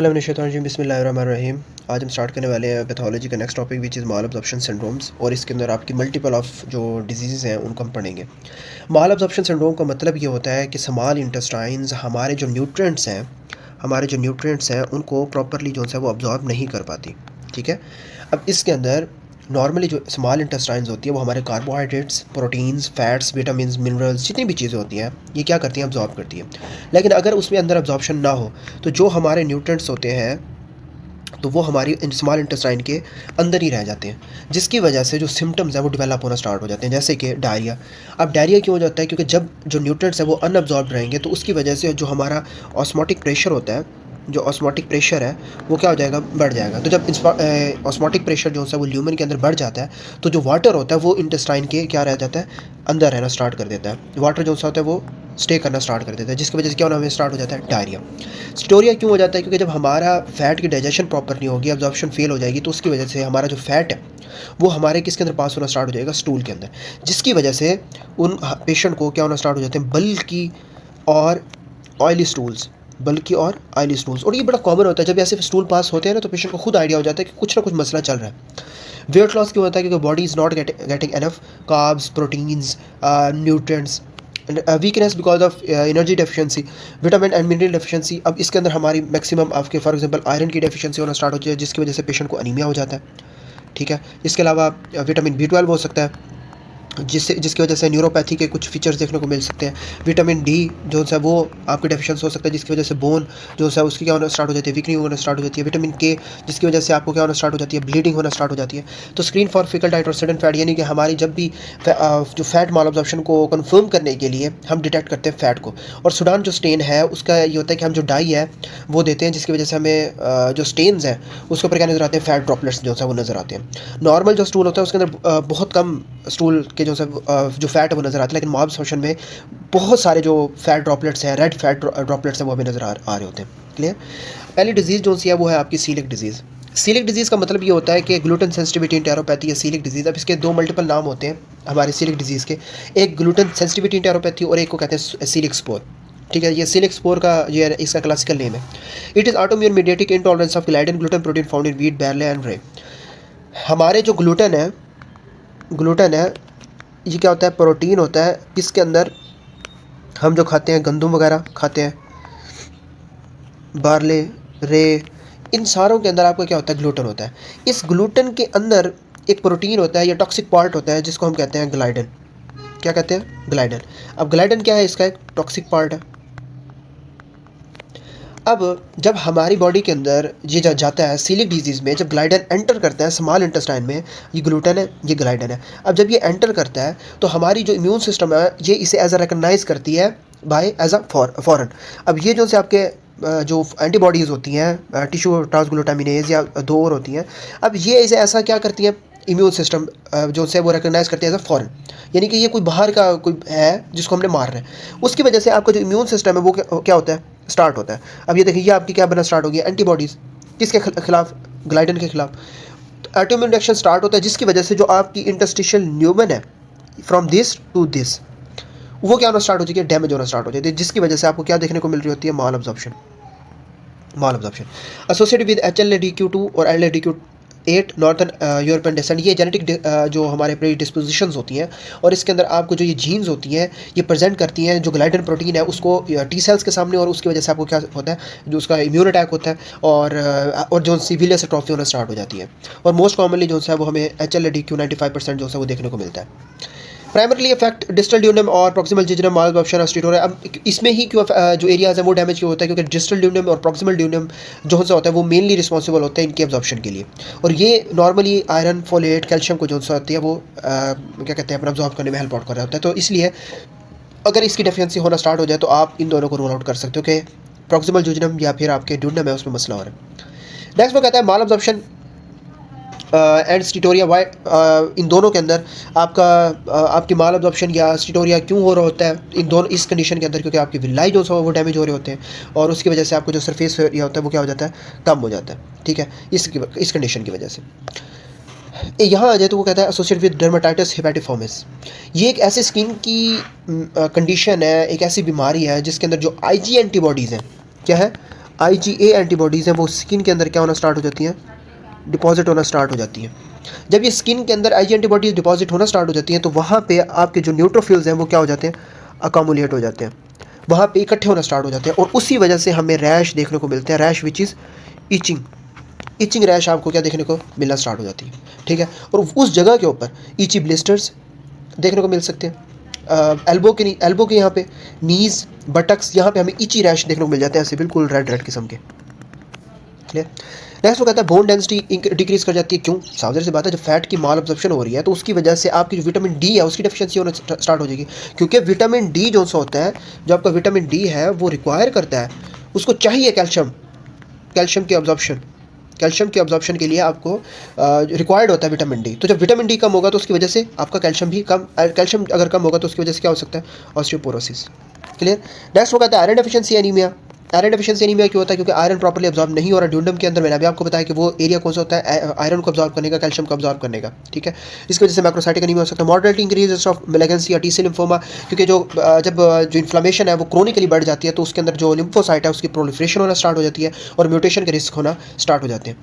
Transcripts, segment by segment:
बिस्मिल्लाहिर्रहमानिर्रहीम। आज हम स्टार्ट करने वाले हैं पैथोलॉजी का next topic which is mall absorption syndromes, और इसके अंदर आपकी मल्टीपल ऑफ जो डिजीज़ हैं उनको हम पढ़ेंगे। माल अब्जॉर्प्शन सिंड्रोम का मतलब ये होता है कि स्मॉल इंटेस्टाइन्स हमारे जो न्यूट्रिएंट्स हैं उनको प्रॉपरली जो है वो अब्जॉर्ब नहीं कर पाती। ठीक है, अब इसके अंदर नॉर्मली जो स्मॉल इंटेस्टाइन्स होती है वो हमारे carbohydrates, proteins, fats, vitamins, minerals, जितनी भी चीज़ें होती हैं ये क्या करती हैं, अब्जॉर्ब करती हैं। लेकिन अगर उसमें अंदर अब्जॉर्प्शन ना हो तो जो हमारे न्यूट्रिएंट्स होते हैं तो वो हमारी स्मॉल इंटेस्टाइन के अंदर ही रह जाते हैं, जिसकी वजह से जो सिम्टम्स हैं वो डेवलप होना स्टार्ट हो जाते हैं, जैसे कि डायरिया। अब डायरिया क्यों हो जाता है? क्योंकि जब जो न्यूट्रिएंट्स हैं वो अनअब्जॉर्ब रहेंगे तो उसकी वजह से जो हमारा ऑस्मोटिक प्रेशर होता है, जो ऑस्मोटिक प्रेशर है वो क्या हो जाएगा, बढ़ जाएगा। तो जब ऑस्मोटिक प्रेशर जो है वो ल्यूमन के अंदर बढ़ जाता है तो जो वाटर होता है वो इंटेस्टाइन के क्या रह जाता है, अंदर रहना स्टार्ट कर देता है। वाटर जो होता है वो स्टे करना स्टार्ट कर देता है, जिसकी वजह से क्या होना हमें स्टार्ट हो जाता है, डायरिया। स्टोरिया क्यों हो जाता है? क्योंकि जब हमारा फैट की डाइजेशन प्रॉपर नहीं होगी, अब्जॉर्प्शन फेल हो जाएगी, तो उसकी वजह से हमारा जो फैट है वो हमारे किसके अंदर पास होना स्टार्ट हो जाएगा, स्टूल के अंदर, जिसकी वजह से उन पेशेंट को क्या होना स्टार्ट हो जाते हैं, बल्कि और ऑयली स्टूल्स, बल्कि और ऑयली स्टूल्स। और ये बड़ा कॉमन होता है, जब ऐसे स्टूल पास होते हैं ना तो पेशेंट को खुद आइडिया हो जाता है कि कुछ ना कुछ मसला चल रहा है। वेट लॉस क्यों होता है? क्योंकि body is not getting enough carbs, proteins, nutrients. Weakness because of energy deficiency, vitamin and mineral deficiency. अब इसके अंदर हमारी मैक्सिमम आपके फॉर एग्जांपल आयरन की डेफिशिएंसी होना स्टार्ट होती है, जिसकी वजह से पेशेंट को अनीमिया हो जाता है। ठीक है, इसके अलावा विटामिन B12 हो सकता है, जिसकी वजह से न्यूरोपैथी के कुछ फीचर्स देखने को मिल सकते हैं। विटामिन डी जो है वो आपके डेफिशिएंसी हो सकता है, जिसकी वजह से बोन जो है उसकी क्या होना स्टार्ट हो जाती है, वीकनिंग होना स्टार्ट हो जाती है। विटामिन के, जिसकी वजह से आपको क्या होना स्टार्ट हो जाती है, ब्लीडिंग होना स्टार्ट हो जाती है। तो स्क्रीन फॉर फीकल डाइट और सडन फैट, यानी कि हमारी जब भी जो फैट माल अब्जॉर्प्शन को कन्फर्म करने के लिए हम डिटेक्ट करते हैं फैट को। और सुडान जो स्टेन है उसका ये होता है कि हम जो डाई है वो देते हैं, जिसकी वजह से हमें जो स्टेन्स हैं उसके ऊपर क्या नज़र आते हैं, फैट ड्रॉपलेट्स जो है वो नज़र आते हैं। नॉर्मल जो स्टूल होता है उसके अंदर बहुत कम स्टूल के जो फैट है वो नज़र आते हैं, लेकिन माल अब्जॉर्प्शन में बहुत सारे जो फैट ड्रॉपलेट्स हैं, रेड फैट ड्रॉपलेट्स हैं, वो हमें नज़र आ रहे होते हैं। क्लियर? पहली डिजीज़ जो सी है वो है आपकी सीलिक डिजीज़। सीलिक डिजीज़ का मतलब ये होता है कि ग्लूटेन सेंसिटिविटी इंटेरोपैथी या सीलिक डिजीज़। अब इसके दो मल्टीपल नाम होते हैं हमारे सीलिक डिजीज़ के, एक ग्लूटेन सेंसिटिविटी इंटेरोपैथी और एक को कहते हैं सीलिक स्पोर। ठीक है, ये सीलिक स्पोर का ये इसका क्लासिकल नेम है। It is autoimmune mediated intolerance of gliadin gluten protein found in wheat, barley and rye. हमारे जो ग्लूटेन है ये क्या होता है, प्रोटीन होता है। इसके अंदर हम जो खाते हैं, गंदम वगैरह खाते हैं, बार्ले, रे, इन सारों के अंदर आपका क्या होता है, ग्लूटेन होता है। इस ग्लूटेन के अंदर एक प्रोटीन होता है या टॉक्सिक पार्ट होता है जिसको हम कहते हैं ग्लाइडन। क्या कहते हैं, ग्लाइडन। अब ग्लाइडन क्या है, इसका एक टॉक्सिक पार्ट है। अब जब हमारी बॉडी के अंदर ये जाता है सीलिक डिजीज़ में, जब ग्लाइडन एंटर करता है स्मॉल इंटेस्टाइन में, ये ग्लूटेन है, ये ग्लाइडन है। अब जब ये एंटर करता है तो हमारी जो इम्यून सिस्टम है ये इसे एज अ रिकगनाइज करती है बाय एज अ फॉरन। अब ये जो से आपके जो एंटीबॉडीज़ होती हैं, टिश्यू ट्रांसग्लूटामिनेज या दो और होती हैं, अब ये इसे ऐसा क्या करती हैं, इम्यून सिस्टम जो से वो रिकगनाइज करती है एज अ फॉरन, यानी कि ये कोई बाहर का कोई है जिसको हमने मार रहे हैं। उसकी वजह से आपका जो इम्यून सिस्टम है वो क्या होता है, स्टार्ट होता है। अब ये देखिए, ये आपकी क्या बनना स्टार्ट होगी, एंटीबॉडीज़, किसके खिलाफ, ग्लाइडन के खिलाफ। तो ऑटोइम्यून रिएक्शन स्टार्ट होता है, जिसकी वजह से जो आपकी इंटरस्टिशियल न्यूमन है फ्रॉम दिस टू दिस, वो क्या होना स्टार्ट हो जाएगी, डैमेज होना स्टार्ट हो जाती है, जिसकी वजह से आपको क्या देखने को मिल रही होती है, माल अब्जॉर्प्शन एसोसिएटेड विद HLA-DQ2 और LA-DQ8 नॉर्थन यूरोपियन डेसेंट। ये जेनेटिक जो हमारे प्री डिस्पोजिशंस होती हैं, और इसके अंदर आपको जो ये जीन्स होती हैं ये प्रेजेंट करती हैं जो ग्लाइडन प्रोटीन है उसको टी सेल्स के सामने, और उसकी वजह से आपको क्या होता है, जो उसका इम्यून अटैक होता है और जो सिविलियस एट्रोफी होना स्टार्ट हो जाती है। और मोस्ट कॉमनली जो है वो हमें HLA-DQ 95% जो है वो देखने को मिलता है। प्राइमरली इफेक्ट डिस्टल ड्यूनम और प्रॉक्सिमल जिजनम माल अब्जॉर्प्शन स्टीरोया। अब इसमें ही क्यों जो एरियाज है वो डैमेज क्यों होता है, क्योंकि डिस्टल ड्यूनम और प्रॉक्सिमल ड्यूनम जो सा होता है वो मेनली रिस्पॉन्सिबल होते हैं इनके अब्जॉर्प्शन के लिए। और ये नॉर्मली आयरन, फोलेट, कैल्शियम को जो सा होती है वो क्या कहते हैं, अपना अब्जॉर्ब करने में हेल्प आउट कर रहा होता है। तो इसलिए अगर इसकी डेफिशिएंसी होना स्टार्ट हो जाए तो आप इन दोनों को रूल आउट कर सकते हो कि प्रॉक्सिमल ड्यूनम या फिर आपके ड्यूनम है उसमें मसला हो रहा है। नेक्स्ट वो कहता है माल अब्जॉर्प्शन एंड स्टीटोरिया। वाई इन दोनों के अंदर आपकी माल अब्जॉर्प्शन या स्टीटोरिया क्यों हो रहा होता है इन दोनों इस कंडीशन के अंदर, क्योंकि आपकी विलाई जो है वो डैमेज हो रहे होते हैं, और उसकी वजह से आपको जो सरफेस एरिया होता है वो क्या हो जाता है, कम हो जाता है। ठीक है, इस कंडीशन की वजह से यहाँ आ जाए तो वो कहता है एसोसिएटेड विद डर्मेटाइटिस हेपेटिफॉर्मिस। ये एक ऐसी स्किन की कंडीशन है, एक ऐसी बीमारी है जिसके अंदर जो IG एंटीबॉडीज़ हैं, क्या है, IgA एंटीबॉडीज़ हैं वो स्किन के अंदर क्या होना स्टार्ट हो जाती हैं, डिपॉजिट होना स्टार्ट हो जाती हैं। जब ये स्किन के अंदर IgA एंटीबॉडीज़ डिपॉजिट होना स्टार्ट हो जाती हैं तो वहाँ पे आपके जो न्यूट्रोफिल्स हैं वो क्या हो जाते हैं, अकामुलेट हो जाते हैं, वहाँ पे इकट्ठे होना स्टार्ट हो जाते हैं, और उसी वजह से हमें रैश देखने को मिलते हैं, rash which is itching rash आपको क्या देखने को मिलना स्टार्ट हो जाती है, ठीक है। और उस जगह के ऊपर ईची ब्लिस्टर्स देखने को मिल सकते हैं। एल्बो के यहाँ पे, नीज़, बटक्स, यहाँ पे हमें ईची रैश देखने को मिल जाते हैं ऐसे बिल्कुल रेड किस्म के। क्लियर। नेक्स्ट वो कहता है बोन डेंसिटी डिक्रीज कर जाती है। क्यों? सावधानी से बात है, जब फैट की माल अब्जॉर्प्शन हो रही है तो उसकी वजह से आपकी जो विटामिन डी है उसकी डेफिशिएंसी होना स्टार्ट हो जाएगी, क्योंकि विटामिन डी जो सा होता है, जो आपका विटामिन डी है वो रिक्वायर करता है, उसको चाहिए कैल्शियम की अब्जॉर्प्शन के लिए आपको रिक्वायर्ड होता है विटामिन डी। तो जब विटामिन डी कम होगा तो उसकी वजह से आपका कैल्शियम अगर कम होगा तो उसकी वजह से क्या हो सकता है, ऑस्टियोपोरोसिस। क्लियर। नेक्स्ट वो कहता है iron deficiency anaemia. Iron deficiency anaemia क्यों होता है? क्योंकि आयरन प्रॉपर्ली अब्जॉर्ब नहीं हो रहा ड्यूडेम के अंदर। मैंने अभी आपको बताया कि वो एरिया कौन सा होता है, आयरन को अब्जॉर्ब करने का, कैल्शियम को अब्जॉर्ब करने का, ठीक है। इसकी वजह से मैक्रोसाइटिक एनीमिया हो सकता है। मॉडरेट इंक्रीज ऑफ मैलिग्नेंसी या टी सेल लिम्फोमा, क्योंकि जब इन्फ्लेमेशन है वो क्रोनिकली बढ़ जाती है तो उसके अंदर जो लिम्फोसाइट है उसकी प्रोलिफरेशन होना स्टार्ट हो जाती है और म्यूटेशन के रिस्क होना स्टार्ट हो जाते हैं।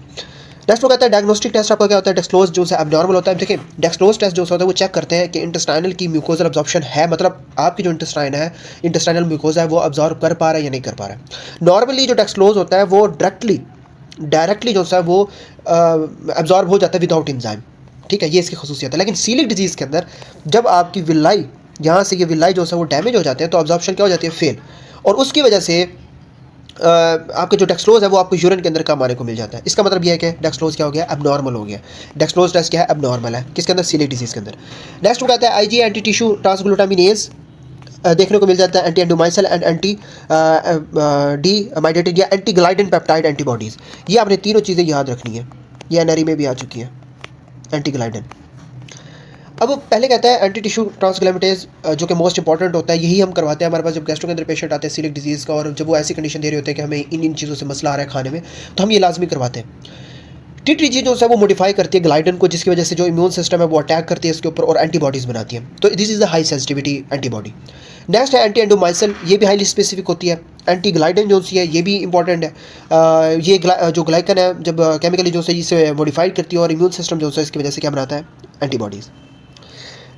नेक्स्ट वो कहता है डायग्नोस्टिक टेस्ट आपका क्या होता है, डेक्सलोज जो है एबनॉर्मल होता है। देखिए डेक्सलोज टेस्ट जो होता है वो चेक करते हैं कि इंटेस्टाइनल की म्यूकोजल अब्जॉर्प्शन है, मतलब आपकी जो इंटेस्टाइनल म्यूकोजा है वो अब्जॉर्ब कर पा रहा है या नहीं कर पा रहा है। नॉर्मली जो डेक्सलोज होता है वो डायरेक्टली जो है वो अब्जॉर्ब हो जाता है विदाउट एंजाइम, ठीक है, ये इसकी खसूसियत है। लेकिन सीलिक डिजीज़ के अंदर जब आपकी विलाई, यहाँ से ये विलाई जो है वो डैमेज हो जाते हैं तो अब्जॉर्प्शन क्या हो जाती है, फेल, और उसकी वजह से आपके जो डेक्सलोज है वो आपको यूरिन के अंदर कम आने को मिल जाता है। इसका मतलब यह है कि डेक्सलोज क्या हो गया, एबनॉर्मल हो गया। डेक्सलोज टेस्ट क्या है, एबनॉर्मल है, किसके अंदर, सीलिक डिजीज़ के अंदर। नेक्स्ट वो कहता है IgA एंटी टिश्यू ट्रांसग्लूटामिनेज देखने को मिल जाता है, एंटी एंडोमाइसिल एंड एंटी डी माइडेटेड या एंटी ग्लाइडन पेप्टाइड एंटीबॉडीज़। ये आपने तीनों चीज़ें याद रखनी है, ये एनआरई में भी आ चुकी है, एंटी ग्लाइडन। अब पहले कहता है एंटी टिश्यू ट्रांसग्लैमेटेज जो कि मोस्ट इंपॉर्टेंट होता है, यही हम करवाते हैं हमारे पास जब गैस्ट्रो के अंदर पेशेंट आते हैं सीलिक डिजीज़ का, और जब वो ऐसी कंडीशन दे रहे होते हैं कि हमें इन चीज़ों से मसला आ रहा है खाने में, तो हम ये लाजमी करवाते हैं। टी जो है वो मॉडिफाई करती है ग्लाइडन को, जिसकी वजह से जो इम्यून सिस्टम है वो अटैक करती है इसके ऊपर और एंटीबॉडीज़ बनाती है, तो this is the high sensitivity antibody. Next है एंटी एंडोमाइसिल, ये भी हाईली स्पेसिफिक होती है। एंटी ग्लाइडन जो सी है ये भी इंपॉर्टेंट है, ये जो ग्लाइकन है जब केमिकली जो है इसे मॉडिफाइड करती है और इम्यून सिस्टम जो है इसकी वजह से क्या बनाता है, एंटीबॉडीज़।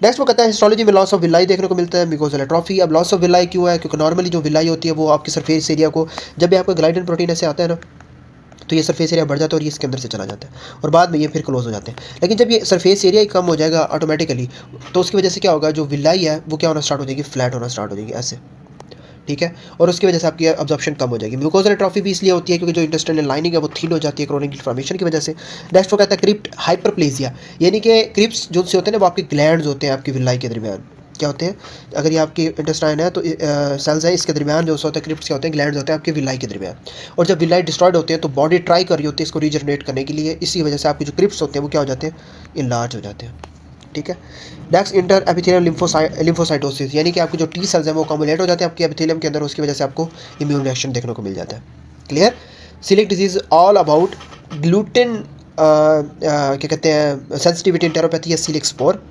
नेक्स्ट वो कहता है हिस्टोलॉजी में लॉस ऑफ विलाई देखने को मिलता है, म्यूकोजल एट्रोफी। अब लॉस ऑफ विलाई क्यों है? क्योंकि नॉर्मली जो विलाई होती है वो आपकी सरफेस एरिया को, जब भी आपका ग्लाइडन प्रोटीन ऐसे आता है ना तो ये सरफेस एरिया बढ़ जाता है और ये इसके अंदर से चला जाता है और बाद में ये फिर क्लोज हो जाते हैं। लेकिन जब ये सरफेस एरिया ही कम हो जाएगा ऑटोमेटिकली तो उसकी वजह से क्या होगा, जो विलाई है वो क्या होना स्टार्ट हो जाएगी, फ्लैट होना स्टार्ट हो जाएगी ऐसे, ठीक है, और उसकी वजह से आपकी अब्जॉर्प्शन कम हो जाएगी। म्यूकोजल एट्रोफी भी इसलिए होती है क्योंकि जो इंटेस्टाइनल लाइनिंग है वो थीन हो जाती है क्रोनिक इन्फ्लेमेशन की वजह से। नेक्स्ट वो कहता है क्रिप्ट हाइपरप्लेजिया, यानी कि क्रिप्स जो से होते हैं ना वो आपके ग्लैंड्स होते हैं आपकी विलाई के दरमियान, क्या होते हैं, अगर ये आपकी इंटेस्टाइन है तो सेल्स है इसके दरमियान जो होता है क्रिप्स क्या होते हैं, ग्लैंड्स होते हैं आपके विलाई के दरमियान, और जब विलाई डिस्ट्रॉयड होते हैं तो बॉडी ट्राई कर रही होती है इसको रीजनरेट करने के लिए, इसी वजह से आपके जो क्रिप्स होते हैं वो क्या हो जाते हैं, इनलार्ज हो जाते हैं, ठीक है। नेक्स्ट इंटर एपिथेलियम लिम्फोसाइटोसिस, यानी कि आपके जो टी सेल्स हैं वो कम्युलेट हो जाते हैं आपके एपिथेलियम के अंदर, उसकी वजह से आपको इम्यून रिएक्शन देखने को मिल जाता है। Clear. Coeliac disease all about gluten क्या कहते हैं, सेंसिटिविटी इंटेरोपैथी या सीलिक स्पोर,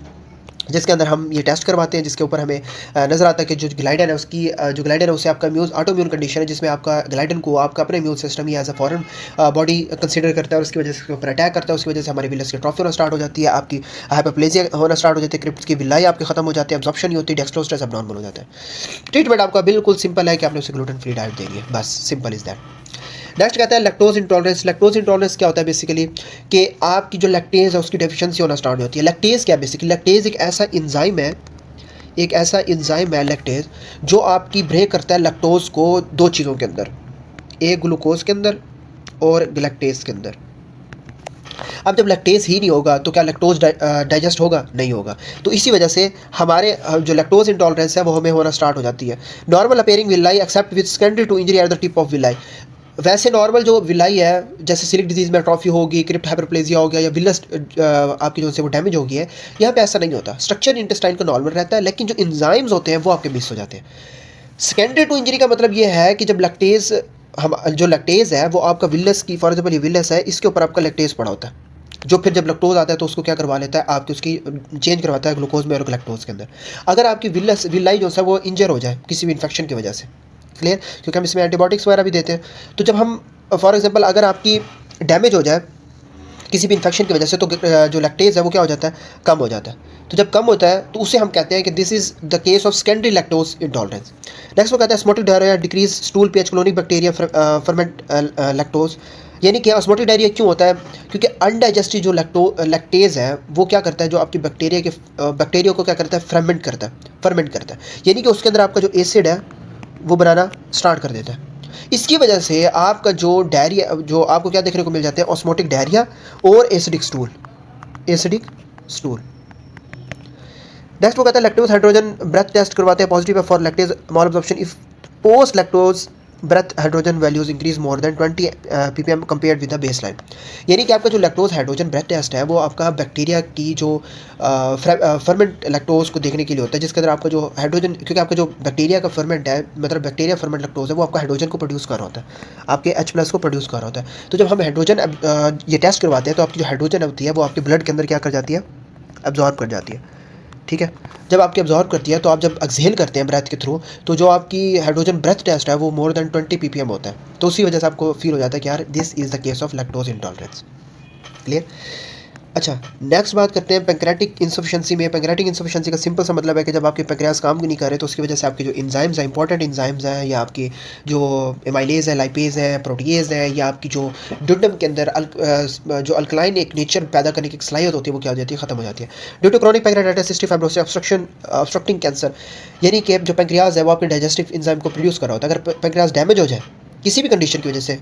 जिसके अंदर हम ये टेस्ट करवाते हैं, जिसके ऊपर हमें नज़र आता है कि जो ग्लाइडन है उसकी जो ग्लाइडन है उससे आपका ऑटो इम्यून कंडीशन है, जिसमें आपका ग्लाइडन को आपका अपना इम्यून सिस्टम ही as a foreign body consider करता है और उसकी वजह से उसके ऊपर अटैक करता है, उसकी वजह से हमारी विलस की ट्रॉफी होना स्टार्ट हो जाती है, आपकी हाइपरप्लेजिया होना स्टार्ट हो जाती है, क्रिप्स की विलाई आपकी खत्म हो जाती है, अब्जॉर्प्शन नहीं होती, डेक्सट्रोज टेस्ट अबनॉर्मल हो जाता है। ट्रीटमेंट आपका बिल्कुल सिंपल है कि आपने उसे ग्लूटेन फ्री डाइट देनी है, बस सिंपल इज़ दैट। नेक्स्ट कहता है लैक्टोज इंटॉलरेंस। लैक्टोज इंटॉलरेंस क्या होता है बेसिकली, कि आपकी जो लैक्टेज है उसकी डेफिशिएंसी होना स्टार्ट होती है। लैक्टेज क्या है बेसिकली, लैक्टेज एक ऐसा एंजाइम है लैक्टेज, जो आपकी ब्रेक करता है लैक्टोज को दो चीज़ों के अंदर, एक ग्लूकोज के अंदर और लैक्टेज के अंदर। अब जब लैक्टेज ही नहीं होगा तो क्या लैक्टोज डाइजेस्ट होगा? नहीं होगा। तो इसी वजह से हमारे जो लैक्टोज इंटॉलरेंस है वो हमें होना स्टार्ट हो जाती है। Normal appearing villi except with secondary to injury at the tip of villi, वैसे नॉर्मल जो विलाई है जैसे सिलिक डिजीज़ में एट्रोफी होगी, क्रिप्ट हाइपरप्लेजिया हो गया या विलस आपकी जो से वो डैमेज हो गई है, यहाँ पे ऐसा नहीं होता। स्ट्रक्चर इंटेस्टाइन का नॉर्मल रहता है, लेकिन जो इंजाइम्स होते हैं वो आपके मिस हो जाते हैं। सेकेंडरी टू इंजरी का मतलब ये है कि जब लैक्टेज जो लैक्टेज है वो आपका विलस की, फॉर एग्जाम्पल ये विलस है, इसके ऊपर आपका लैक्टेज पड़ा होता है, जो फिर जब लैक्टोज आता है तो उसको क्या करवा लेता है, आपकी उसकी चेंज करवाता है ग्लूकोज में और लैक्टोज के अंदर। अगर आपकी विलाई जो है वो इंजर हो जाए किसी भी इन्फेक्शन की वजह से, क्लियर, क्योंकि हम इसमें एंटीबायोटिक्स वगैरह भी देते हैं। तो जब हम फॉर एग्जांपल अगर आपकी डैमेज हो जाए किसी भी इन्फेक्शन की वजह से, तो जो लैक्टेज है वो क्या हो जाता है, कम हो जाता है। तो जब कम होता है तो उसे हम कहते हैं कि this is the case of secondary lactose intolerance. Next वो कहता है osmotic diarrhoea, decrease stool pH, colonic bacteria ferment lactose. यानी कि ऑस्मोटिक डायरिया क्यों होता है, क्योंकि अनडाइजेस्टिव जो लैक्टेज है वो क्या करता है, जो आपकी बैक्टीरिया को क्या करता है, फर्मेंट करता है। यानी कि उसके अंदर आपका जो एसिड है वो बनाना स्टार्ट कर देता है। इसकी वजह से आपका जो डायरिया, जो आपको क्या देखने को मिल जाते हैं, ऑस्मोटिक डायरिया और एसिडिक स्टूल। नेक्स्ट वो कहता है लैक्टोज हाइड्रोजन ब्रेथ टेस्ट करवाते हैं, पॉजिटिव है for lactase malabsorption if post lactose breath hydrogen values increase more than 20 ppm compared with the baseline. यानी कि आपका जो लैक्टोज हाइड्रोजन ब्रेथ टेस्ट है वो आपका बैक्टीरिया की जो फर्मेंट लैक्टोज को देखने के लिए होता है, जिसके अंदर आपका जो हाइड्रोजन, क्योंकि आपका जो बैक्टीरिया का फर्मेंट है, मतलब बैक्टीरिया फर्मेंट लैक्टोज है, वो आपका हाइड्रोजन को प्रोड्यूस कर रहा होता है, आपके H+ को प्रोड्यूस कर रहा होता है। तो जब हम हाइड्रोजन ये टेस्ट करवाते हैं तो आपकी जो हाइड्रोजन होती है वो आपके ब्लड के अंदर क्या कर जाती है, एब्जॉर्ब कर जाती है। ठीक है, जब आपकी एब्जॉर्ब करती है तो आप जब एक्सहेल करते हैं ब्रेथ के थ्रू, तो जो आपकी हाइड्रोजन ब्रेथ टेस्ट है वो मोर देन 20 ppm होता है। तो उसी वजह से आपको फील हो जाता है कि यार this is the case of lactose intolerance. Clear. अच्छा, नेक्स्ट बात करते हैं पैंक्रेटिक इंसफिशिएंसी में। पैंक्रेटिक इंसफिशिएंसी का सिंपल सा मतलब है कि जब आपके पैंक्रियाज काम नहीं कर रहे तो उसकी वजह से आपके जो एंजाइम्स हैं, इंपॉर्टेंट एंजाइम्स हैं, या आपकी जो एमाइलेज है, लाइपेज है, प्रोटीएज है, या आपकी जो ड्यूडम के अंदर जो अल्कलाइन एक नेचर पैदा करने की सलाहियत होती है वो क्या हो जाती है, ख़त्म हो जाती है। Due to chronic pancreatitis, cystic fibrosis, obstructing cancer, यानी कि जो पैंक्रियाज है वो आपके डाइजेस्टिव एंजाइम को प्रोड्यूस कर रहा होता है। अगर पैंक्रियाज डैमेज हो जाए किसी भी कंडीशन की वजह से,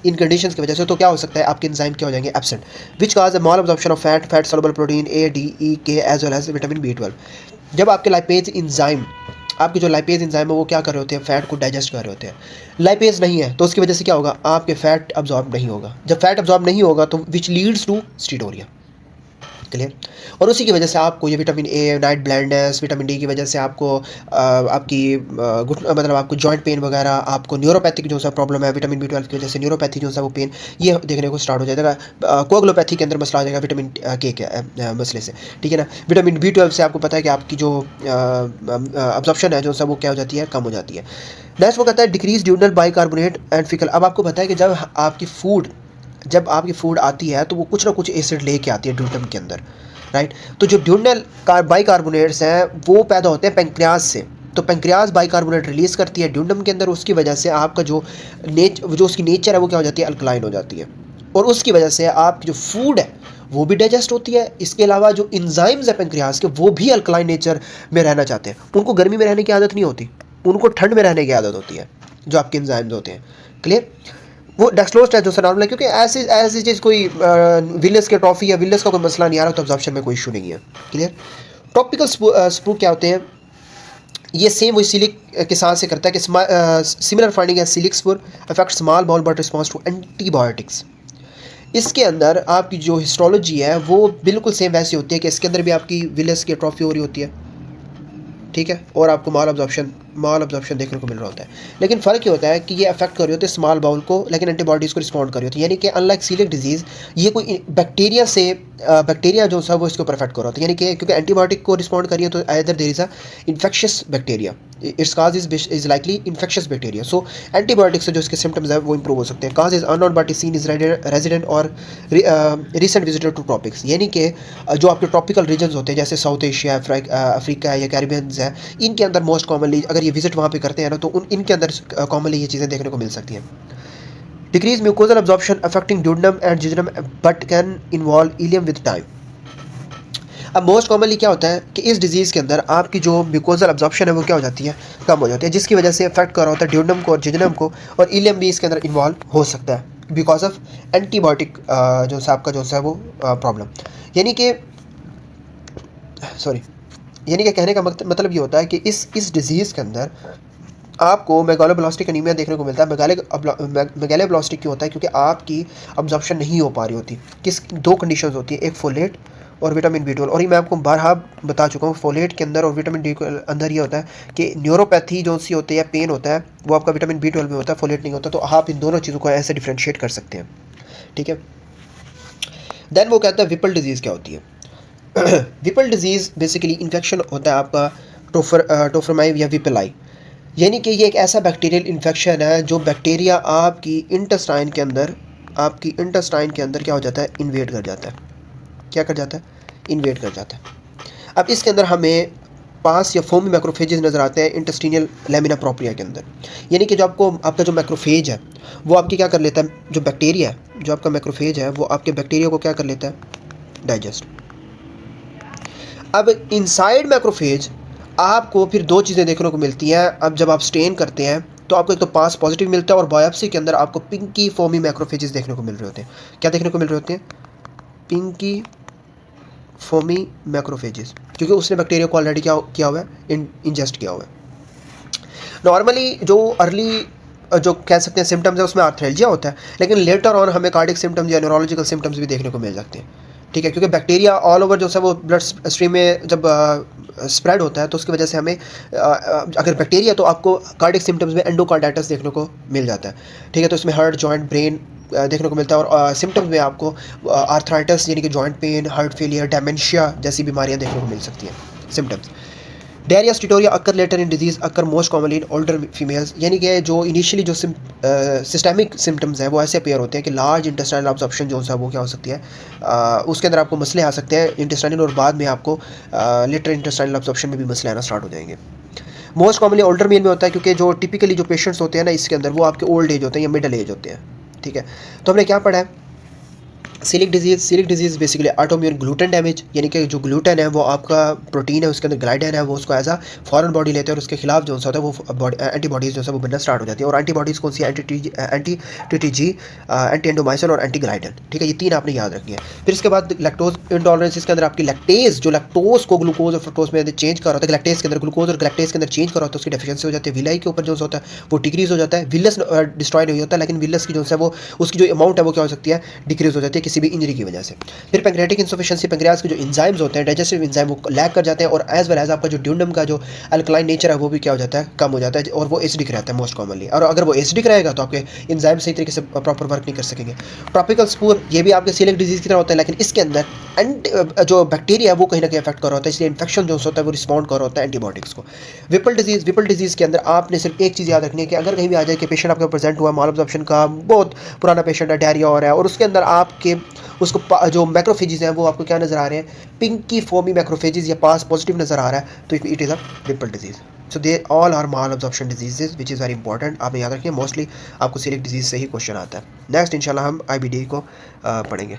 इन कंडीशंस की वजह से, तो क्या हो सकता है, आपके एंजाइम क्या हो जाएंगे, absent, which cause a malabsorption of fat soluble protein A, D, E, K as well as vitamin B12। जब आपके लाइपेज एंजाइम, आपके जो लाइपेज एंजाइम है वो क्या कर रहे होते हैं, फैट को डाइजेस्ट कर रहे होते हैं। लाइपेज नहीं है तो उसकी वजह से क्या होगा, आपके फैट अब्जॉर्ब नहीं होगा। जब फैट अब्जॉर्ब नहीं होगा तो which leads to steatorrhoea. Clear. और उसी की वजह से आपको ये vitamin A, night blindness, vitamin D की वजह से आपको आपकी मतलब आपको जॉइंट पेन वगैरह, आपको न्यूरोपैथिक जो सा प्रॉब्लम है, विटामिन B12 की वजह से न्यूरोपैथी जो सा वो पेन ये देखने को स्टार्ट हो जाएगा। कोगुलोपैथी के अंदर मसला आ जाएगा विटामिन K के मसले से। ठीक है ना। विटामिन B12 से आपको पता है कि आपकी जो अब्जॉर्प्शन है जो सा वो क्या हो जाती है, कम हो जाती है। नेक्स्ट वो कहता है decrease duodenal bicarbonate and faecal. अब आपको पता है कि जब आपकी फूड आती है तो वो कुछ ना कुछ एसिड लेके आती है ड्यूटम के अंदर, राइट। तो जो ड्यूनल बाइकार्बोनेट्स हैं वो पैदा होते हैं पेंक्रियाज से। तो पेंक्रियाज बाइकार्बोनेट रिलीज़ करती है ड्यूनम के अंदर, उसकी वजह से आपका जो उसकी नेचर है वो क्या हो जाती है, अल्कलाइन हो जाती है। और उसकी वजह से आपकी जो फूड है वो भी डाइजेस्ट होती है। इसके अलावा जो इंजाइम्स है पेंक्रियाज के वो भी अल्कलाइन नेचर में रहना चाहते हैं। उनको गर्मी में रहने की आदत नहीं होती, उनको ठंड में रहने की आदत होती है, जो आपके इंजाइम्स होते हैं। क्लियर। वो डेक्सलोज है जो नॉर्मल है, क्योंकि ऐसी चीज़ कोई विलियस के ट्रॉफी या विलियस का कोई मसला नहीं आ रहा तो अब्जॉर्प्शन में कोई इशू नहीं है। क्लियर। टॉपिकल स्प्रू क्या होते हैं, ये सेम वही सिलिक के साथ से करता है कि सिमिलर फाइंडिंग है, celiac sprue affect small bowel but response to antibiotics. इसके अंदर आपकी जो हिस्टोलॉजी है वो बिल्कुल सेम वैसी होती है कि इसके अंदर भी आपकी विलियस की ट्रॉफी हो रही होती है, ठीक है, और आपको माल अब्जॉर्प्शन देखने को मिल रहा होता है। लेकिन फ़र्क ये होता है कि ये अफेक्ट कर रही होती है स्मॉल बाउल को, लेकिन एंटीबॉडीज़ को रिस्पॉन्ड कर रही होती है। यानी कि अनलाइक सीलिक डिजीज़ ये कोई बैक्टीरिया जो सा वो इसके ऊपर अफेक्ट कर रहा होता है। यानी कि क्योंकि एंटीबायोटिक को रिस्पॉन्ड करिए तो either there is a infectious bacteria, its cause is likely infectious bacteria. So antibiotic से जो इसके सिम्टम्स है वो इंप्रूव हो सकते हैं। Cause is unknown but is seen is resident और रिसेंट विजिटर टू ट्रॉपिक्स। यानी कि जो आपके ट्रॉपिकल रीजन्स होते हैं जैसे साउथ एशिया, अफ्रीका या कैरिबियंस है, इनके अंदर मोस्ट कॉमनली अगर ये विजिट वहाँ पे करते हैं ना तो इनके अंदर कॉमनली ये चीज़ें देखने को मिल सकती हैं। Decrease mucosal absorption affecting duodenum and jejunum but can involve ileum with time. अब मोस्ट कॉमनली क्या होता है कि इस डिजीज़ के अंदर आपकी जो म्यूकोजल अब्जॉर्प्शन है वो क्या हो जाती है, कम हो जाती है, जिसकी वजह से अफेक्ट कर रहा होता है ड्यूडनम को और जिजनम को, और इलियम भी इसके अंदर इन्वॉल्व हो सकता है बिकॉज ऑफ एंटीबायोटिक जो सा आपका जो सा है वो प्रॉब्लम। यानी कि कहने का मतलब ये होता है कि इस डिज़ीज़ के अंदर आपको मेगालोब्लास्टिक एनीमिया देखने को मिलता है। मेगालोब्लास्टिक क्यों होता है, क्योंकि आपकी अब्जॉर्प्शन नहीं हो पा रही होती। दो कंडीशंस होती है, एक फोलेट और विटामिन B12। और ये मैं आपको बारहा बता चुका हूँ, फोलेट के अंदर और विटामिन D के अंदर ये होता है कि न्यूरोपैथी जो सी होती है, पेन होता है, वो आपका विटामिन B12 में होता है, फोलेट नहीं होता। तो आप इन दोनों चीज़ों को ऐसे डिफ्रेंशिएट कर सकते हैं, ठीक है। देन वो कहता है विपल डिजीज़ क्या होती है। विपल डिजीज़ बेसिकली इन्फेक्शन होता है आपका टोफरमाई या विपेलाई। यानी कि ये एक ऐसा बैक्टीरियल इन्फेक्शन है जो बैक्टीरिया आपकी इंटेस्टाइन के अंदर क्या हो जाता है, इन्वेड कर जाता है। क्या कर जाता है? इन्वेड कर जाता है। अब इसके अंदर हमें पास या फोमी मैक्रोफेजेस नज़र आते हैं इंटेस्टिनियल लैमिना प्रोप्रिया के अंदर। यानी कि जो आपका जो मैक्रोफेज है वो आपकी क्या कर लेता है, जो बैक्टीरिया है, जो आपका मैक्रोफेज है वो आपके बैक्टीरिया को क्या कर लेता है, डाइजेस्ट। अब इनसाइड मैक्रोफेज आपको फिर दो चीज़ें देखने को मिलती हैं। अब जब आप स्टेन करते हैं तो आपको एक तो पास पॉजिटिव मिलता है और बायोप्सी के अंदर आपको पिंकी फोमी मैक्रोफेजेस देखने को मिल रहे होते हैं। क्या देखने को मिल रहे होते हैं? पिंकी फोमी मैक्रोफेजेस, क्योंकि उसने बैक्टीरिया को ऑलरेडी क्या किया हुआ है, इंजेस्ट किया हुआ है। नॉर्मली जो अर्ली जो कह सकते हैं सिम्टम्स है उसमें आर्थ्रेल्जिया होता है, लेकिन लेटर ऑन हमें कार्डिक सिम्टम्स या न्यूरोलॉजिकल सिम्टम्स भी देखने को मिल सकते हैं। ठीक है, क्योंकि बैक्टीरिया ऑल ओवर जो है वो ब्लड स्ट्रीम में जब स्प्रेड होता है तो उसकी वजह से हमें अगर बैक्टीरिया तो आपको कार्डिक सिम्टम्स में एंडोकार्डाइटिस देखने को मिल जाता है। ठीक है, तो इसमें हार्ट, जॉइंट, ब्रेन देखने को मिलता है और सिम्टम्स में आपको आर्थराइटिस यानी कि joint pain, heart failure, dementia जैसी बीमारियां देखने को मिल सकती हैं symptoms. Diarrhoea steatorrhoea occur later in disease occur most commonly in older females, यानी कि जो इनिशियली जो सिस्टेमिक सिम्टम्स हैं वो ऐसे अपेयर होते हैं कि लार्ज इंटेस्टाइनल ऑब्स्ट्रक्शन जो है वो क्या हो सकती है, उसके अंदर आपको मसले आ सकते हैं इंटेस्टाइनल, और बाद में आपको लेटर इंटेस्टाइनल ऑब्स्ट्रक्शन में भी मसले आना स्टार्ट हो जाएंगे। मोस्ट कॉमनली ओल्डर मेल में होता है, क्योंकि जो टिपिकली जो पेशेंट्स होते हैं ना इसके अंदर वो आपके ओल्ड एज होते हैं या मिडल एज होते हैं। ठीक है, तो हमने क्या पढ़ा है? Coeliac disease basically autoimmune gluten damage, यानी कि जो ग्लूटेन है वो आपका प्रोटीन है, उसके अंदर ग्लाइडेन है, वो उसको एज अ फॉरेन बॉडी लेते हैं और उसके खिलाफ जो होता है वो एंटीबॉडीज़ जो है वो बनना स्टार्ट हो जाती है। और एंटीबॉडीज़ कौन सी? एंटी टीटीजी, एंटी एंडोमाइसिन और एंटी ग्लाइडेन। ठीक है, ये तीन आपने याद रखनी है। फिर इसके बाद लैक्टोज इंटॉलरेंस, इसके अंदर आपकी लैक्टेज, जो लैक्टोज को ग्लूकोज और फ्रक्टोज में चेंज कर रहा होता है, लैक्टेज के अंदर ग्लूकोज और लैक्टेज के अंदर चेंज कर रहा होता है, उसकी डेफिशिएंसी हो जाती है। विलाई के ऊपर जो होता है वो डिक्रीज हो जाता है। विलस डिस्ट्रॉय नहीं होता, लेकिन विलस की जो है वो उसकी जो अमाउंट है वो क्या हो सकती है, डिक्रीज हो जाती है किसी भी इंजरी की वजह से। फिर पैंक्रियाटिक इंसफिशिएंसी, पैंक्रियाज के जो एंजाइम्स होते हैं, डाइजेस्टिव एंजाइम, वो लैक कर जाते हैं और एज वेल एज आपका जो ड्यूनम का जो अल्कलाइन नेचर है वो भी क्या हो जाता है, कम हो जाता है और वो एसिडिक रहता है मोस्ट कॉमनली। और अगर वो एसिडिक रहेगा तो आपके एंजाइम सही तरीके से प्रॉपर वर्क नहीं कर सकेंगे। ट्रॉपिकल स्पूर, ये भी आपके सीलिक डिजीज़ की तरह होता है, लेकिन इसके अंदर जो बैक्टीरिया है वो कहीं ना कहीं अफेक्ट कर रहा होता है, इसलिए इन्फेक्शन जो होता है वो रिस्पॉन्ड कर रहा होता है एंटीबायोटिक्स को। विपल डिजीज़ के अंदर आपने सिर्फ एक चीज़ याद रखनी है कि अगर कहीं भी आ जाए कि पेशेंट आपका प्रेजेंट हुआ माल अब्जॉर्प्शन का, बहुत पुराना पेशेंट है, डायरिया हो रहा है और उसके अंदर आपके उसको जो मैक्रोफेजेस हैं वो आपको क्या नज़र आ रहे हैं, पिंकी फोमी मैक्रोफेजेस या पास पॉजिटिव नज़र आ रहा है, तो it is a Whipple disease. So they all are malabsorption diseases which is very important. आपने याद रखिए, मोस्टली आपको सीलिक डिजीज़ से ही क्वेश्चन आता है। नेक्स्ट इंशाल्लाह हम IBD को पढ़ेंगे।